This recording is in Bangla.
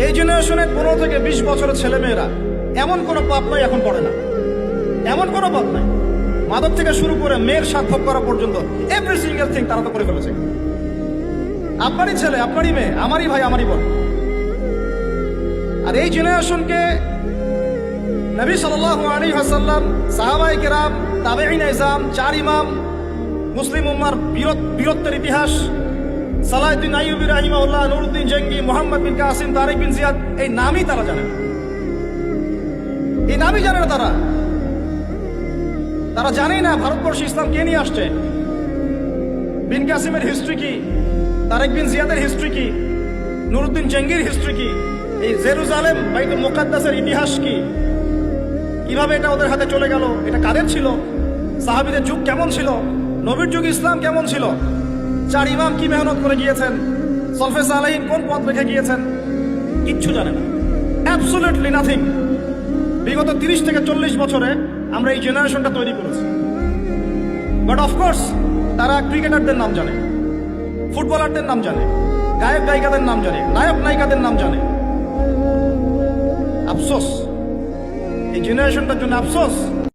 এই জেনারেশনের 15 থেকে 20 বছরের ছেলেমেয়েরা এমন কোনো পাপ নাই এখন পড়ে না, এমন কোনো পাপ নাই। মাদক থেকে শুরু করে মেয়ের সাথে করা পর্যন্ত এভরি সিঙ্গেল থিং তারা তো করে ফেলেছে। আপনারই ছেলে, আপনারই মেয়ে, আমারই ভাই, আমারই বোন। আর এই জেনারেশনকে নবী সাল্লাল্লাহু আলাইহি ওয়াসাল্লাম, সাহাবায়ে কেরাম, তাবেঈন ইজম, 4 ইমাম, মুসলিম উম্মার বীরত্বের ইতিহাস, সালাউদ্দিন আইয়ুবী রাহিমাহুল্লাহ, নুরউদ্দিন জঙ্গি, মুহাম্মদ বিন কাসিম, তারিক বিন জিয়াদ, এই নামই তারা জানে না। এই নামই জানে না তারা। তারা জানেই না ভারতবর্ষে ইসলাম কে নিয়ে আসছে, বিন কাসিমের হিস্ট্রি কি, তারিক বিন জিয়াদের হিস্ট্রি কি, নুরউদ্দিন জঙ্গির হিস্ট্রি কি, এই জেরুজালেম বাইতুল মুকাদ্দাসের ইতিহাস কি, কিভাবে এটা ওদের হাতে চলে গেল, এটা কাদের ছিল, সাহাবীদের যুগ কেমন ছিল, নবীর যুগ ইসলাম কেমন ছিল, 4 ইমাম কি মেহনত করে গিয়েছেন, সলফে সালেহিন কোন পথ রেখে গিয়েছেন, কিচ্ছু জানে না। Absolutely nothing. বিগত 30 থেকে 40 বছরে আমরা এই জেনারেশনটা তৈরি করেছি। বাট অফকোর্স তারা ক্রিকেটারদের নাম জানে, ফুটবলারদের নাম জানে, গায়ক গায়িকাদের নাম জানে, নায়ক নায়িকাদের নাম জানে। আফসোস, এই জেনারেশনটার জন্য আফসোস।